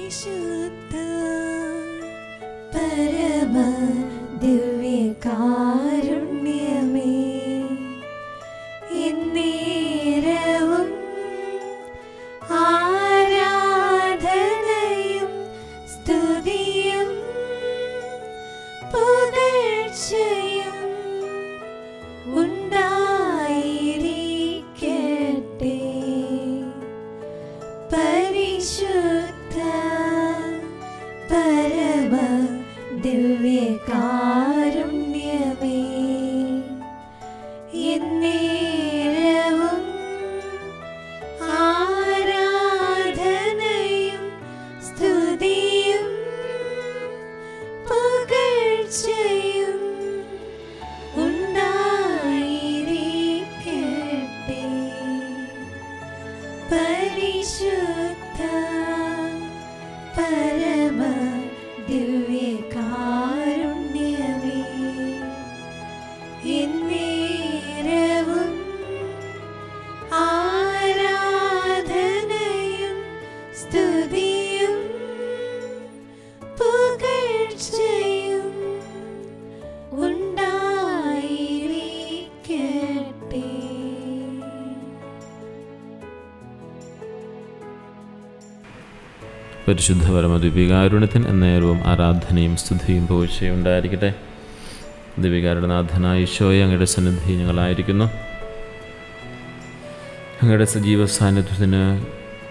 പരിശുദ്ധ പരമ ദിവ്യകാരുണ്യമേ, എന്നേരവും ആരാധനയും സ്തുതിയും പുകഴ്ചയും ഉണ്ടായിരിക്കട്ടെ. പരിശുദ്ധ പരമ ദിവ്യകാരുണ്യമേ, എന്നേരവും ആരാധനയും സ്തുതിയും പുകഴ്ചയും ഉണ്ടായിരിക്കട്ടെ. പരിശുദ്ധ പരമ ദിവ്യകാരുണ്യമേ, എന്നേരവും ആരാധനയും സ്തുതിയും പുകഴ്ചയും ഉണ്ടായിരിക്കട്ടെ. പരിശുദ്ധ പരമ ദിവ്യകാരുണ്യത്തിന് എന്നേരവും ആരാധനയും സ്തുതിയും പുകഴ്ചയും ഉണ്ടായിരിക്കട്ടെ. ദിവ്യകാരുണ്യനാഥനായ ഈശോയെ, അങ്ങയുടെ സന്നിധി ഞങ്ങളായിരിക്കുന്നു. അങ്ങയുടെ സജീവ സാന്നിധ്യത്തിന്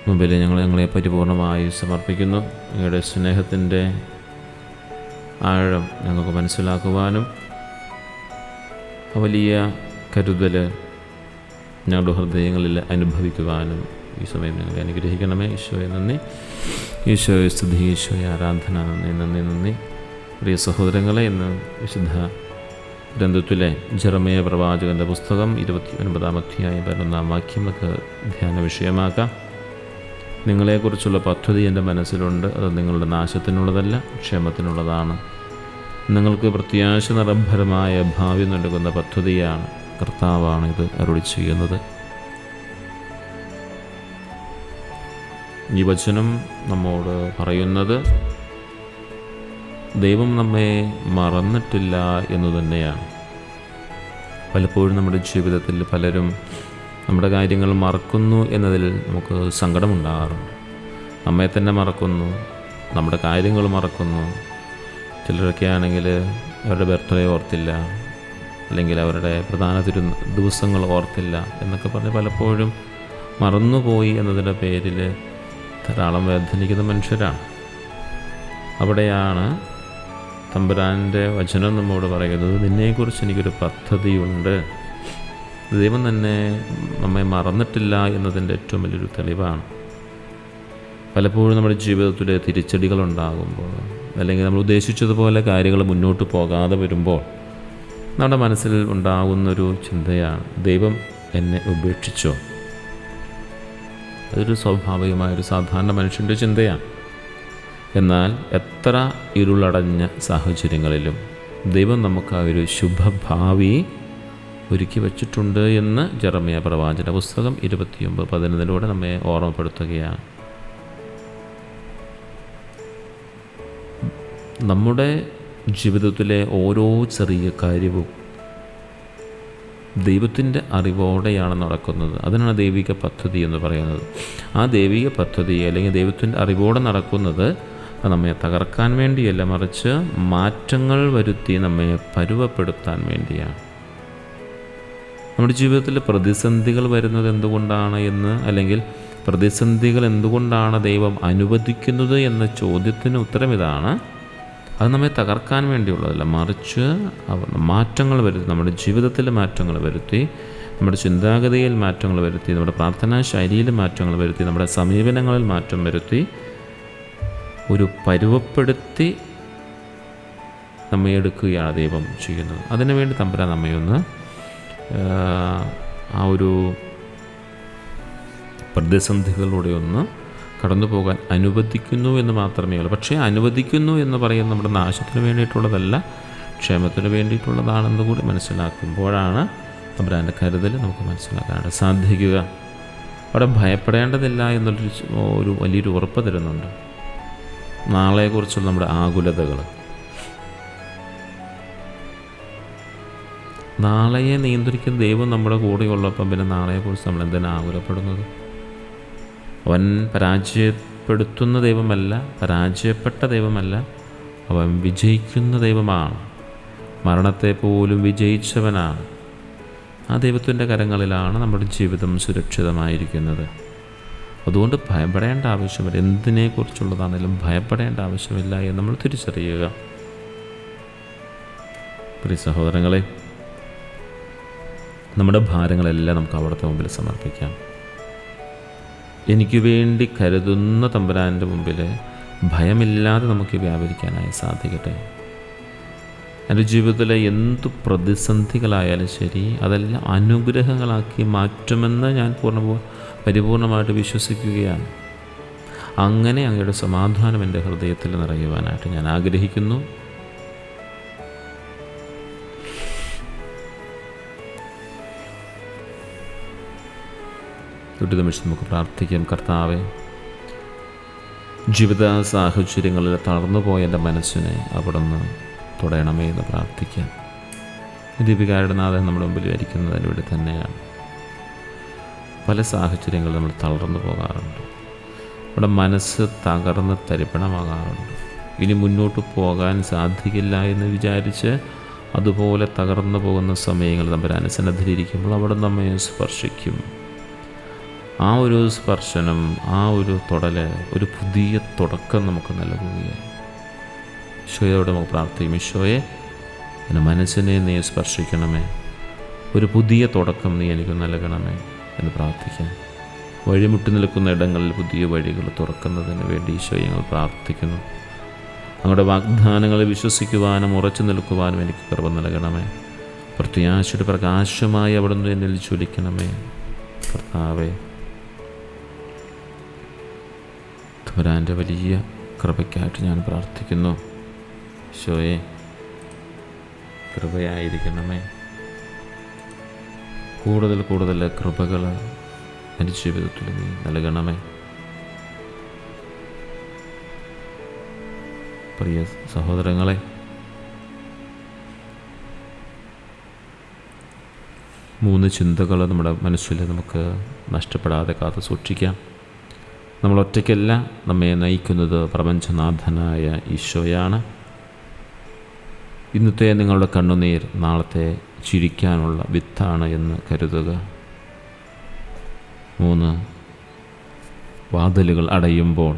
മുമ്പിൽ ഞങ്ങളെ പരിപൂർണമായി സമർപ്പിക്കുന്നു. അങ്ങയുടെ സ്നേഹത്തിൻ്റെ ആഴം ഞങ്ങൾക്ക് മനസ്സിലാക്കുവാനും വലിയ കരുതൽ ഞങ്ങളുടെ ഹൃദയങ്ങളിൽ അനുഭവിക്കുവാനും ഈ സമയം ഞങ്ങളെ അനുഗ്രഹിക്കണമേ. ഈശോയെ നന്ദി, ഈശോയെ സ്തുതി, ഈശോയെ ആരാധന. നന്ദി. പ്രിയ സഹോദരങ്ങളെ, ഇന്ന് വിശുദ്ധ ഗ്രന്ഥത്തിലെ ജെറമ്യാ പ്രവാചകൻ്റെ പുസ്തകം 29-ാം അധ്യായം 11-ാം വാക്യം നമുക്ക് ധ്യാന വിഷയമാക്കാം. നിങ്ങളെക്കുറിച്ചുള്ള പദ്ധതി എൻ്റെ മനസ്സിലുണ്ട്, അത് നിങ്ങളുടെ നാശത്തിനുള്ളതല്ല, ക്ഷേമത്തിനുള്ളതാണ്. നിങ്ങൾക്ക് പ്രത്യാശ നിറഭരമായ ഭാവി നൽകുന്ന പദ്ധതിയാണ്. കർത്താവാണ് ഇത് അരുളി ചെയ്യുന്നത്. ഈ വചനം നമ്മോട് പറയുന്നത് ദൈവം നമ്മെ മറന്നിട്ടില്ല എന്ന് തന്നെയാണ്. പലപ്പോഴും നമ്മുടെ ജീവിതത്തിൽ പലരും നമ്മുടെ കാര്യങ്ങൾ മറക്കുന്നു എന്നതിൽ നമുക്ക് സങ്കടമുണ്ടാകാറുണ്ട്. നമ്മെ തന്നെ മറക്കുന്നു, നമ്മുടെ കാര്യങ്ങൾ മറക്കുന്നു. ചിലരൊക്കെ ആണെങ്കിൽ അവരുടെ ബർത്ത്ഡേ ഓർത്തില്ല, അല്ലെങ്കിൽ അവരുടെ പ്രധാന ദിവസങ്ങൾ ഓർത്തില്ല എന്നൊക്കെ പറഞ്ഞ് പലപ്പോഴും മറന്നുപോയി എന്നതിൻ്റെ പേരിൽ ധാരാളം വേദനിക്കുന്ന മനുഷ്യരാണ്. അവിടെയാണ് തമ്പുരാൻ്റെ വചനം നമ്മോട് പറയുന്നത്, നിന്നെക്കുറിച്ച് എനിക്കൊരു പദ്ധതിയുണ്ട്. ദൈവം തന്നെ നമ്മെ മറന്നിട്ടില്ല എന്നതിൻ്റെ ഏറ്റവും വലിയൊരു തെളിവാണ്. പലപ്പോഴും നമ്മുടെ ജീവിതത്തിൽ തിരിച്ചടികളുണ്ടാകുമ്പോൾ, അല്ലെങ്കിൽ നമ്മൾ ഉദ്ദേശിച്ചതുപോലെ കാര്യങ്ങൾ മുന്നോട്ട് പോകാതെ വരുമ്പോൾ നമ്മുടെ മനസ്സിൽ ഉണ്ടാകുന്നൊരു ചിന്തയാണ്, ദൈവം എന്നെ ഉപേക്ഷിച്ചോ? അതൊരു സ്വാഭാവികമായൊരു സാധാരണ മനുഷ്യൻ്റെ ചിന്തയാണ്. എന്നാൽ എത്ര ഇരുളടഞ്ഞ സാഹചര്യങ്ങളിലും ദൈവം നമുക്ക് ആ ഒരു ശുഭഭാവി ഒരുക്കി വച്ചിട്ടുണ്ട് എന്ന് ജെറമ്യാ പ്രവാചകന്റെ പുസ്തകം 29:11 നമ്മെ ഓർമ്മപ്പെടുത്തുകയാണ്. നമ്മുടെ ജീവിതത്തിലെ ഓരോ ചെറിയ കാര്യവും ദൈവത്തിൻ്റെ അറിവോടെയാണ് നടക്കുന്നത്. അതിനാണ് ദൈവിക പദ്ധതി എന്ന് പറയുന്നത്. ആ ദൈവിക പദ്ധതി അല്ലെങ്കിൽ ദൈവത്തിൻ്റെ അറിവോടെ നടക്കുന്നത് നമ്മെ തകർക്കാൻ വേണ്ടിയല്ല, മറിച്ച് മാറ്റങ്ങൾ വരുത്തി നമ്മെ പരുവപ്പെടുത്താൻ വേണ്ടിയാണ്. നമ്മുടെ ജീവിതത്തിൽ പ്രതിസന്ധികൾ വരുന്നത് എന്തുകൊണ്ടാണ് എന്ന്, അല്ലെങ്കിൽ പ്രതിസന്ധികൾ എന്തുകൊണ്ടാണ് ദൈവം അനുവദിക്കുന്നത് എന്ന ചോദ്യത്തിന് ഉത്തരം ഇതാണ്: അത് നമ്മെ തകർക്കാൻ വേണ്ടിയുള്ളതല്ല, മറിച്ച് മാറ്റങ്ങൾ വരുത്തി, നമ്മുടെ ജീവിതത്തിൽ മാറ്റങ്ങൾ വരുത്തി, നമ്മുടെ ചിന്താഗതിയിൽ മാറ്റങ്ങൾ വരുത്തി, നമ്മുടെ പ്രാർത്ഥനാ ശൈലിയിൽ മാറ്റങ്ങൾ വരുത്തി, നമ്മുടെ സമീപനങ്ങളിൽ മാറ്റം വരുത്തി, ഒരു പരുവപ്പെടുത്തി നമ്മെ എടുക്കുകയാണ് ദൈവം ചെയ്യുന്നത്. അതിനുവേണ്ടി തമ്പുരാൻ നമ്മയൊന്ന് ആ ഒരു പ്രതിസന്ധികളിലൂടെ ഒന്ന് കടന്നു പോകാൻ അനുവദിക്കുന്നു എന്ന് മാത്രമേ ഉള്ളൂ. പക്ഷേ അനുവദിക്കുന്നു എന്ന് പറയുന്നത് നമ്മുടെ നാശത്തിന് വേണ്ടിയിട്ടുള്ളതല്ല, ക്ഷേമത്തിന് വേണ്ടിയിട്ടുള്ളതാണെന്ന് കൂടി മനസ്സിലാക്കുമ്പോഴാണ് തമ്പുരാൻ്റെ കരുതൽ നമുക്ക് മനസ്സിലാക്കാനായിട്ട് സാധിക്കുക. അവിടെ ഭയപ്പെടേണ്ടതില്ല എന്നുള്ളൊരു വലിയൊരു ഉറപ്പ് തരുന്നുണ്ട്. നാളെക്കുറിച്ചുള്ള നമ്മുടെ ആകുലതകൾ. നാളെയെ നിയന്ത്രിക്കുന്ന ദൈവം നമ്മുടെ കൂടെയുള്ളപ്പം പിന്നെ നാളെയെക്കുറിച്ച് നമ്മൾ എന്തിനാണ് ആകുലപ്പെടുന്നത്? അവൻ പരാജയപ്പെടുത്തുന്ന ദൈവമല്ല, പരാജയപ്പെട്ട ദൈവമല്ല, അവൻ വിജയിക്കുന്ന ദൈവമാണ്. മരണത്തെ പോലും വിജയിച്ചവനാണ്. ആ ദൈവത്തിൻ്റെ കരങ്ങളിലാണ് നമ്മുടെ ജീവിതം സുരക്ഷിതമായിരിക്കുന്നത്. അതുകൊണ്ട് ഭയപ്പെടേണ്ട ആവശ്യമില്ല. എന്തിനെക്കുറിച്ചുള്ളതാണെങ്കിലും ഭയപ്പെടേണ്ട ആവശ്യമില്ല എന്ന് നമ്മൾ തിരിച്ചറിയുക. പ്രിയ സഹോദരങ്ങളെ, നമ്മുടെ ഭാരങ്ങളെല്ലാം നമുക്ക് അവിടുത്തെ മുമ്പിൽ സമർപ്പിക്കാം. എനിക്ക് വേണ്ടി കരുതുന്ന തമ്പുരാൻ്റെ മുമ്പിൽ ഭയമില്ലാതെ നമുക്ക് വ്യാപരിക്കാനായി സാധിക്കട്ടെ. എൻ്റെ ജീവിതത്തിലെ എന്തു പ്രതിസന്ധികളായാലും ശരി, അതെല്ലാം അനുഗ്രഹങ്ങളാക്കി മാറ്റുമെന്ന് ഞാൻ പരിപൂർണമായിട്ട് വിശ്വസിക്കുകയാണ്. അങ്ങനെ അങ്ങയുടെ സമാധാനം എൻ്റെ ഹൃദയത്തിൽ നിറയുവാനായിട്ട് ഞാൻ ആഗ്രഹിക്കുന്നു. ഒരു നിമിഷം നമുക്ക് പ്രാർത്ഥിക്കാം. കർത്താവേ, ജീവിത സാഹചര്യങ്ങളിൽ തളർന്നുപോയ എൻ്റെ മനസ്സിനെ അവിടുന്ന് തൊടയണമേ എന്ന് പ്രാർത്ഥിക്കാം. ദീപികാരുടെ നാഥൻ നമ്മുടെ മുമ്പിൽ വരിക്കുന്നതിന് വേണ്ടി തന്നെയാണ്. പല സാഹചര്യങ്ങളിൽ നമ്മൾ തളർന്നു പോകാറുണ്ട്. നമ്മുടെ മനസ്സ് തകർന്ന് തരിപ്പണമാകാറുണ്ട്. ഇനി മുന്നോട്ട് പോകാൻ സാധിക്കില്ല എന്ന് വിചാരിച്ച് അതുപോലെ തകർന്നു പോകുന്ന സമയങ്ങൾ നമ്മുടെ അനുസന്നദ്ധിയിരിക്കുമ്പോൾ അവിടെ നമ്മെ സ്പർശിക്കും. ആ ഒരു സ്പർശനം, ആ ഒരു തൊടല്, ഒരു പുതിയ തുടക്കം നമുക്ക് നൽകുകയാണ്. ഈശോയോട് നമുക്ക് പ്രാർത്ഥിക്കും. ഈശോയെ, എൻ്റെ മനസ്സിനെ നീ സ്പർശിക്കണമേ, ഒരു പുതിയ തുടക്കം നീ എനിക്ക് നൽകണമേ എന്ന് പ്രാർത്ഥിക്കാം. വഴിമുട്ടി നിൽക്കുന്ന ഇടങ്ങളിൽ പുതിയ വഴികൾ തുറക്കുന്നതിന് വേണ്ടി ഈശോയെ ഞങ്ങൾ പ്രാർത്ഥിക്കുന്നു. അങ്ങയുടെ വാഗ്ദാനങ്ങളെ വിശ്വസിക്കുവാനും ഉറച്ചു നിൽക്കുവാനും എനിക്ക് കൃപ നൽകണമേ. പ്രത്യാശയുടെ പ്രകാശമായി അവിടുന്ന് എന്നിൽ ജ്വലിക്കണമേ. കർത്താവേ, തമ്പുരാൻ്റെ വലിയ കൃപയ്ക്കായിട്ട് ഞാൻ പ്രാർത്ഥിക്കുന്നു. ഈശോയെ, കൃപയായിരിക്കണമേ. കൂടുതൽ കൂടുതൽ കൃപകൾ എൻ്റെ ജീവിതത്തിൽ നീ നൽകണമേ. പ്രിയ സഹോദരങ്ങളെ, മൂന്ന് ചിന്തകൾ നമ്മുടെ മനസ്സിൽ നമുക്ക് നഷ്ടപ്പെടാതെ കാത്തു സൂക്ഷിക്കാം. നമ്മൾ ഒറ്റയ്ക്കല്ല, നമ്മെ നയിക്കുന്നത് പ്രപഞ്ചനാഥനായ ഈശോയാണ്. ഇന്നത്തെ നിങ്ങളുടെ കണ്ണുനീർ നാളത്തെ ചിരിക്കാനുള്ള വിത്താണ് എന്ന് കരുതുക. 3, വാതിലുകൾ അടയുമ്പോൾ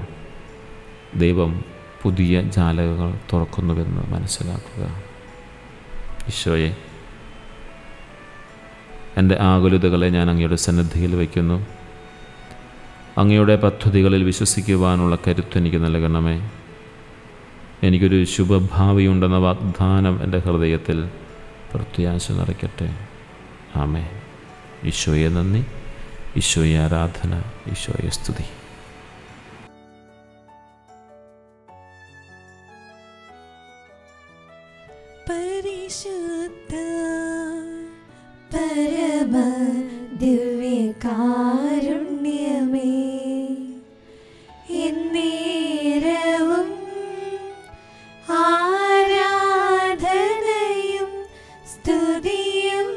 ദൈവം പുതിയ ജാലകങ്ങൾ തുറക്കുന്നുവെന്ന് മനസ്സിലാക്കുക. ഈശോയെ, എൻ്റെ ആകുലതകളെ ഞാൻ അങ്ങയുടെ സന്നിധിയിൽ വയ്ക്കുന്നു. അങ്ങയുടെ പദ്ധതികളിൽ വിശ്വസിക്കുവാനുള്ള കരുത്ത് എനിക്ക് നൽകണമേ. എനിക്കൊരു ശുഭഭാവിയുണ്ടെന്ന വാഗ്ദാനം എൻ്റെ ഹൃദയത്തിൽ പ്രത്യാശ നിറയ്ക്കട്ടെ. ആമേൻ. ഈശോയെ നന്ദി, ഈശോയെ ആരാധന, ഈശോയെ സ്തുതി. പരിശുദ്ധ പരമ ദിവ്യകാരുണ്യമേ, എന്നേരവും ആരാധനയും സ്തുതിയും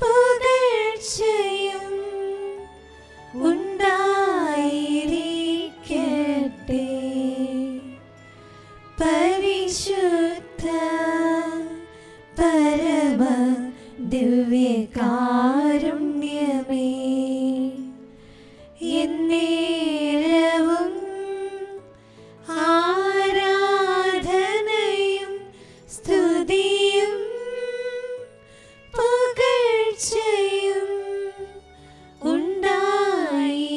പുകഴ്ചയും ഉണ്ടായിരിക്കട്ടെ. പരിശുദ്ധ പരമ ദിവ്യകാരുണ്യമേ, എന്നേരവും ആരാധനയും സ്തുതിയും പുകഴ്ചയും ഉണ്ടായിരിക്കട്ടെ.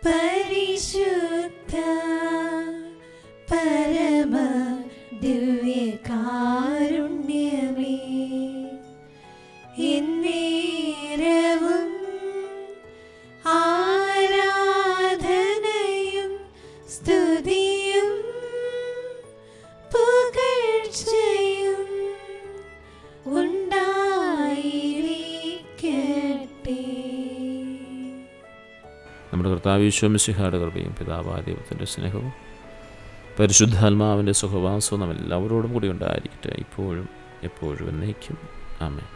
പരിശുദ്ധ പരമ ദിവ്യകാരുണ്യമേ, എന്നേരവും ആരാധനയും സ്തുതിയും പുകഴ്ചയും ഉണ്ടായിരിക്കട്ടെ. കർത്താവ് ഈശോ മിശിഹായുടെ കൃപയും പിതാവായ ദൈവത്തിൻ്റെ സ്നേഹവും പരിശുദ്ധാത്മാവിൻ്റെ സുഖവാസവും നാം എല്ലാവരോടും കൂടി ഉണ്ടായിരിക്കട്ടെ, ഇപ്പോഴും എപ്പോഴും എന്നേക്കും. ആമേൻ.